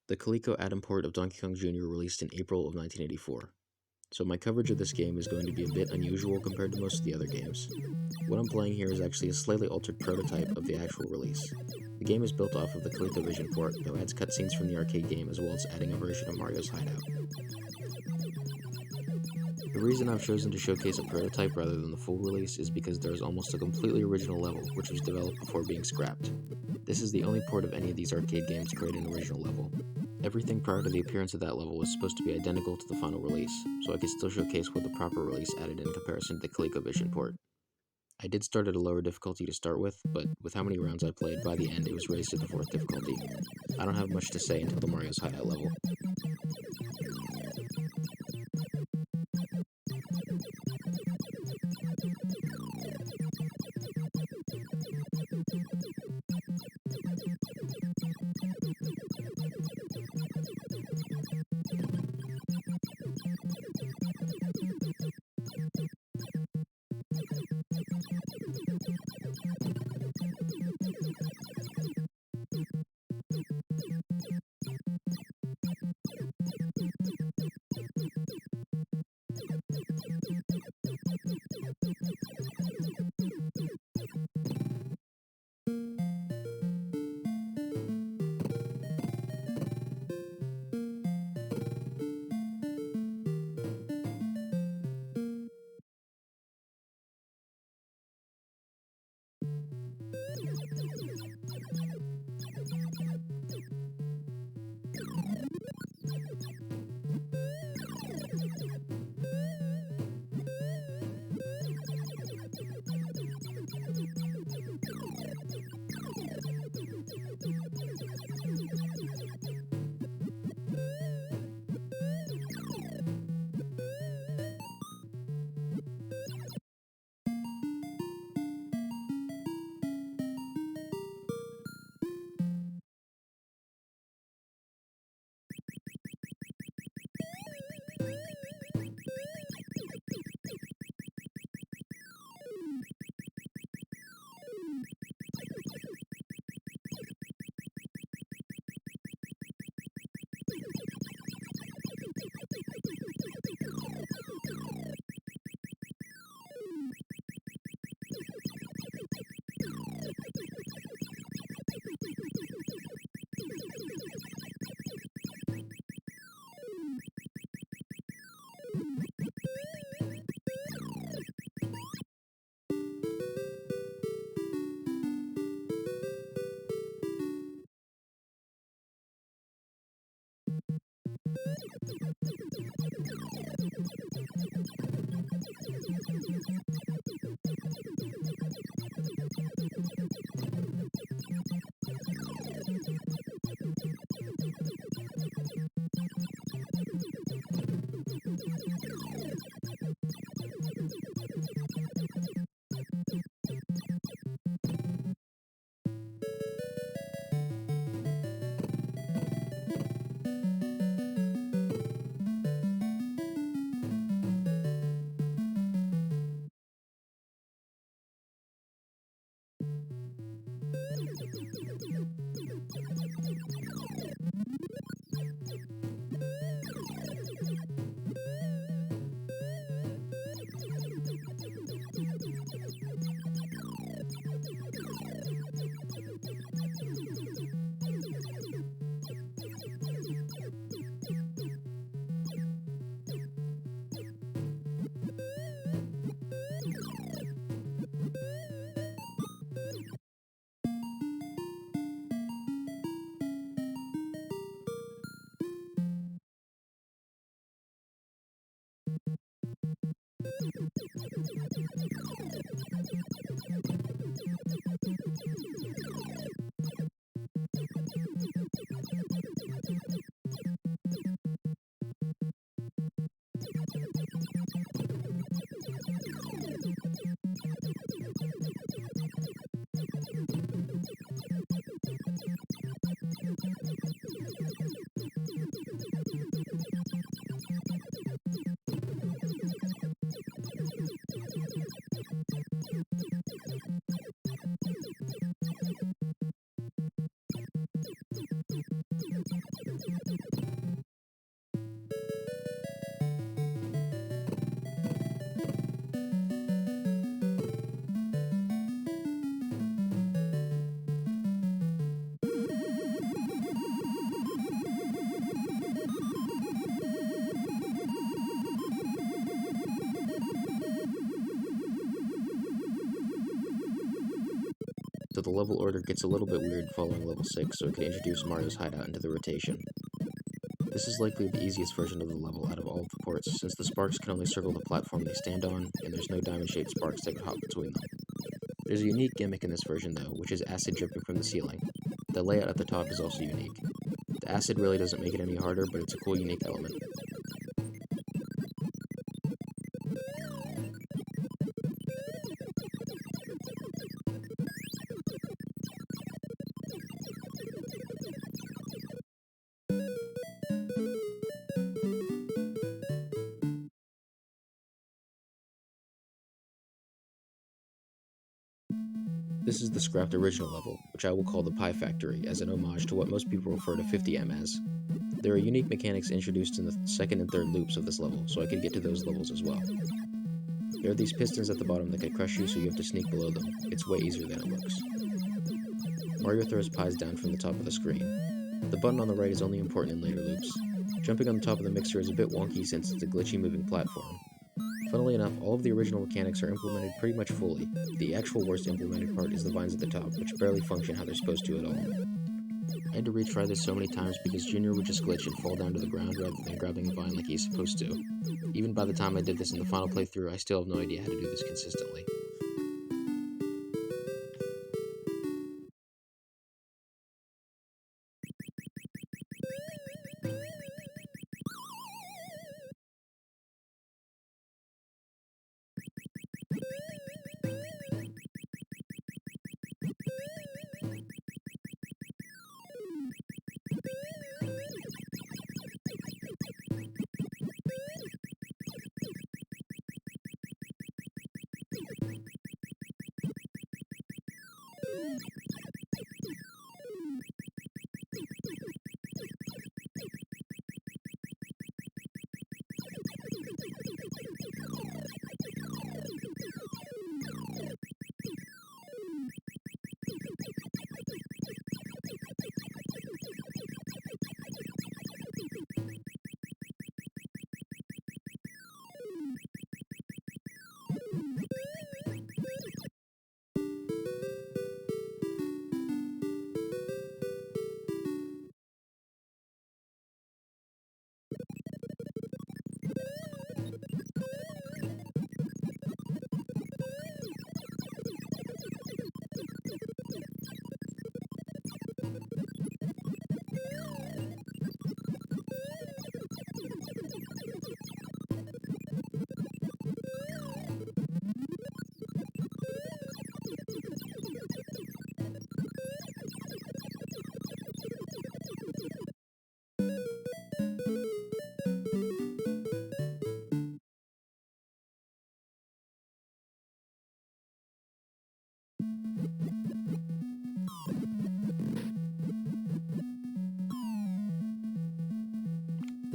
The Coleco Atom port of Donkey Kong Jr. released in April of 1984. So my coverage of this game is going to be a bit unusual compared to most of the other games. What I'm playing here is actually a slightly altered prototype of the actual release. The game is built off of the ColecoVision port, though adds cutscenes from the arcade game as well as adding a version of Mario's Hideout. The reason I've chosen to showcase a prototype rather than the full release is because there is almost a completely original level, which was developed before being scrapped. This is the only port of any of these arcade games to create an original level. Everything prior to the appearance of that level was supposed to be identical to the final release, so I could still showcase what the proper release added in comparison to the ColecoVision port. I did start at a lower difficulty to start with, but with how many rounds I played, by the end it was raised to the 4th difficulty. I don't have much to say until the Mario's Hideout level. so the level order gets a little bit weird following level 6, so it could introduce Mario's Hideout into the rotation. This is likely the easiest version of the level out of all of the ports, since the sparks can only circle the platform they stand on, and there's no diamond-shaped sparks that could hop between them. There's a unique gimmick in this version though, which is acid dripping from the ceiling. The layout at the top is also unique. The acid really doesn't make it any harder, but it's a cool unique element. This is the scrapped original level, which I will call the Pie Factory, as an homage to what most people refer to 50M as. There are unique mechanics introduced in the second and third loops of this level, so I could get to those levels as well. There are these pistons at the bottom that could crush you, so you have to sneak below them. It's way easier than it looks. Mario throws pies down from the top of the screen. The button on the right is only important in later loops. Jumping on the top of the mixer is a bit wonky since it's a glitchy moving platform. Funnily enough, all of the original mechanics are implemented pretty much fully. The actual worst implemented part is the vines at the top, which barely function how they're supposed to at all. I had to retry this so many times because Junior would just glitch and fall down to the ground rather than grabbing a vine like he's supposed to. Even by the time I did this in the final playthrough, I still have no idea how to do this consistently.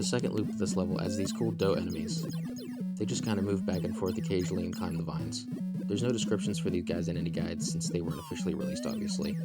The second loop of this level adds these cool dough enemies. They just kinda move back and forth occasionally and climb the vines. There's no descriptions for these guys in any guides since they weren't officially released, obviously.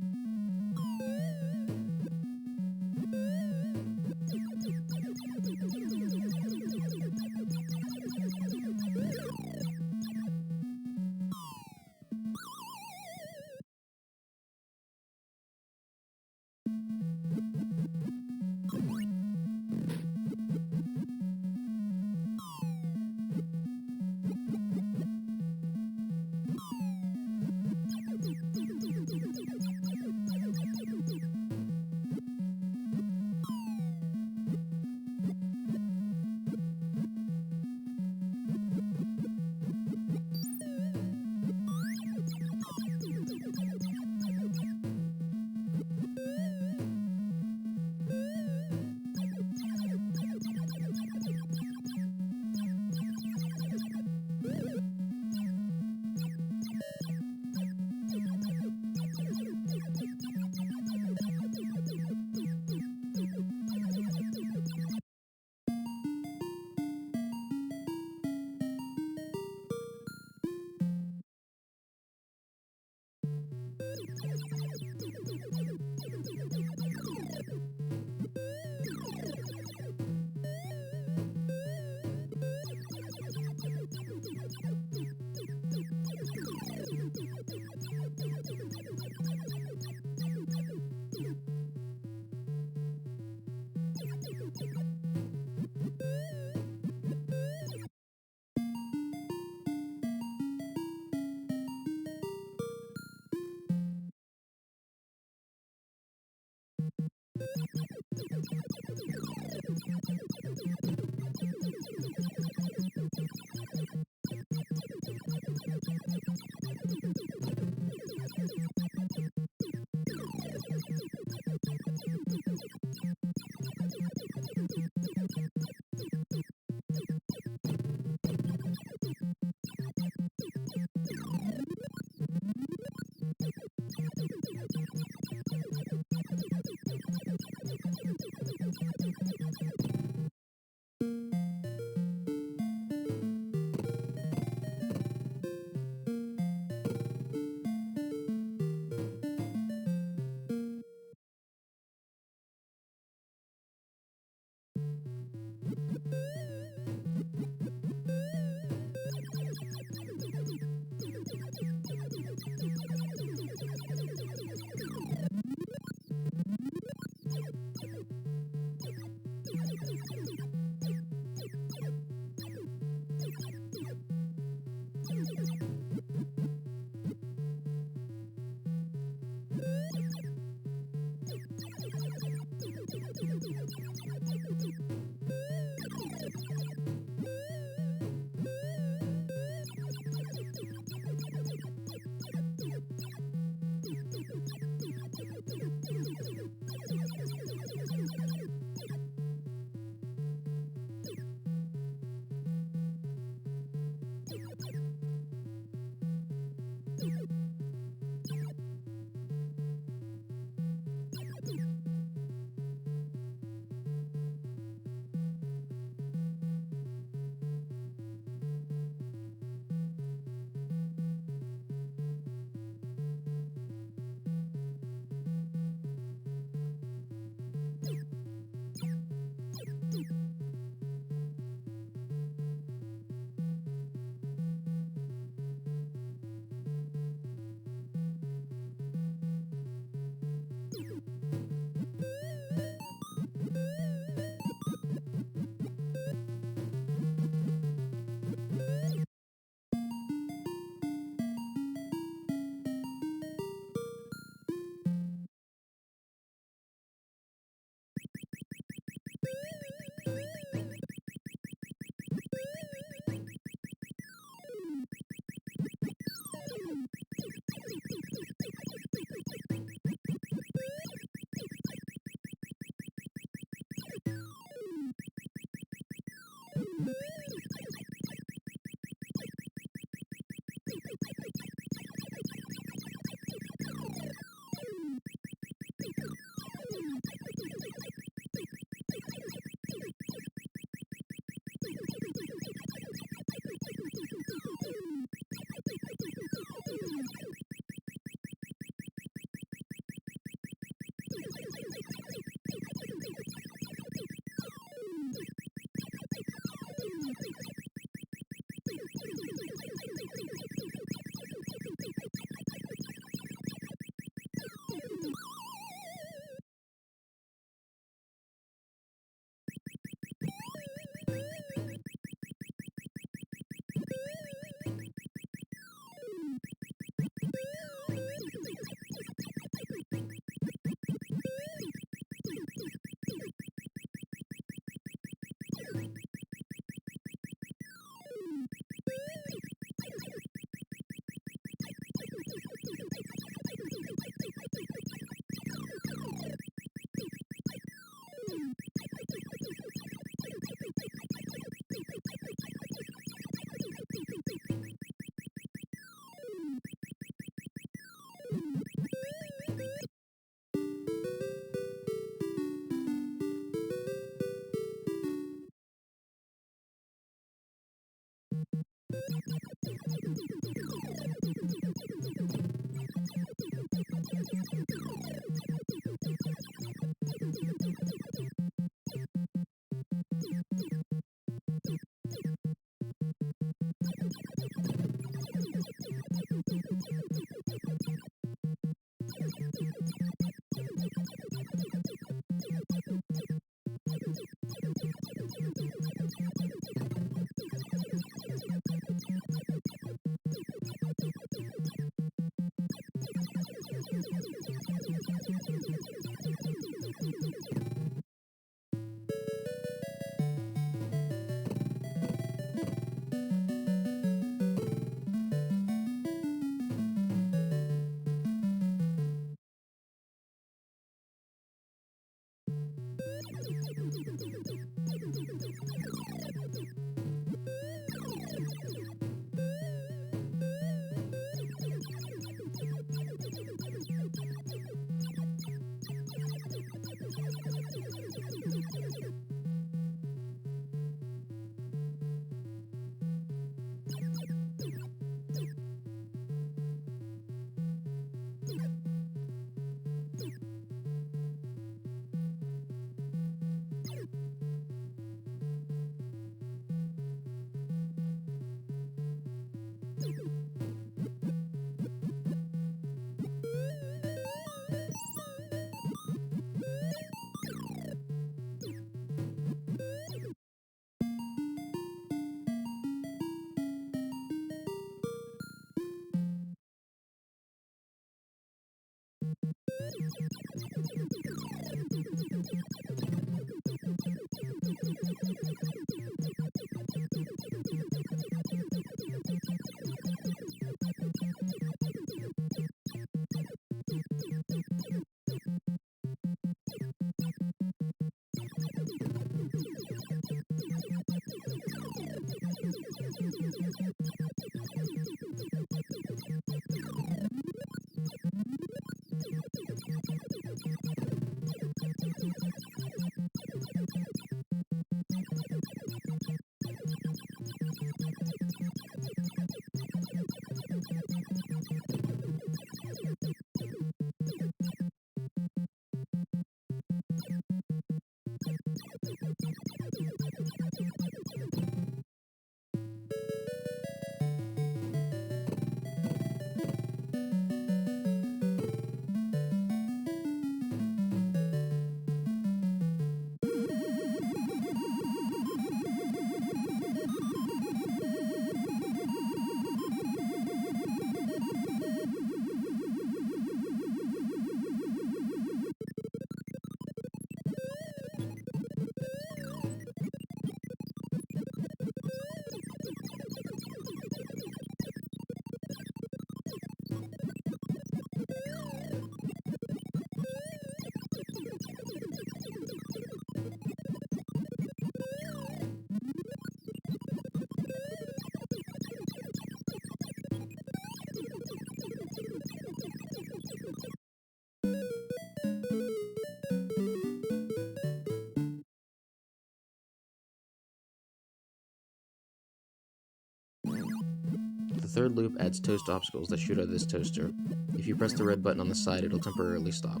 The third loop adds toast obstacles that shoot out of this toaster. If you press the red button on the side, it'll temporarily stop.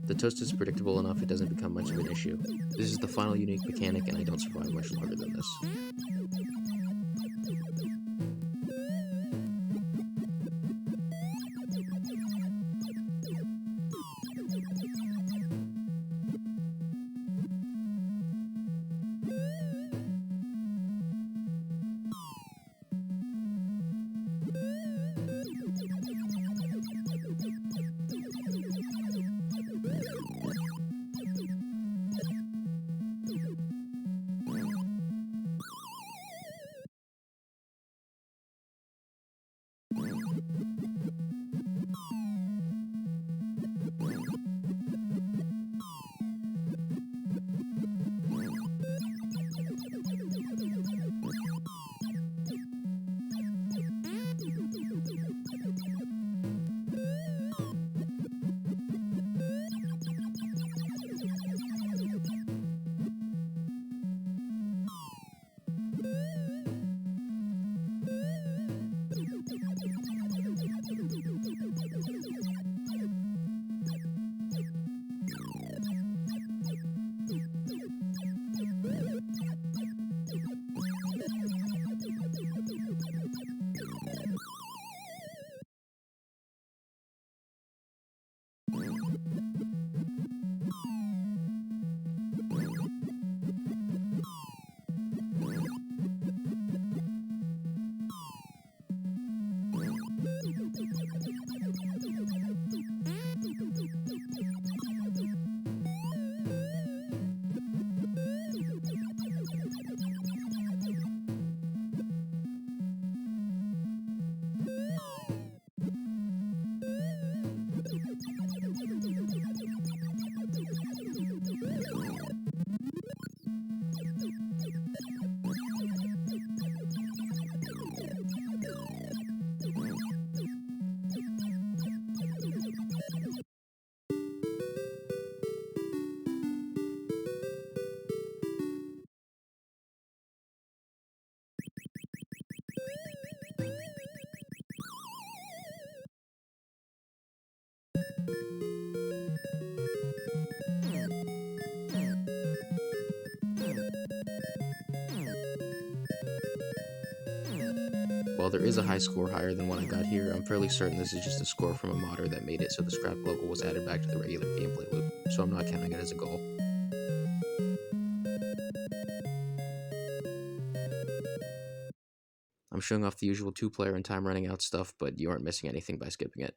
The toast is predictable enough it doesn't become much of an issue. This is the final unique mechanic, and I don't survive much longer than this. While there is a high score higher than what I got here, I'm fairly certain this is just a score from a modder that made it so the scrap level was added back to the regular gameplay loop, so I'm not counting it as a goal. I'm showing off the usual 2-player and time running out stuff, but you aren't missing anything by skipping it.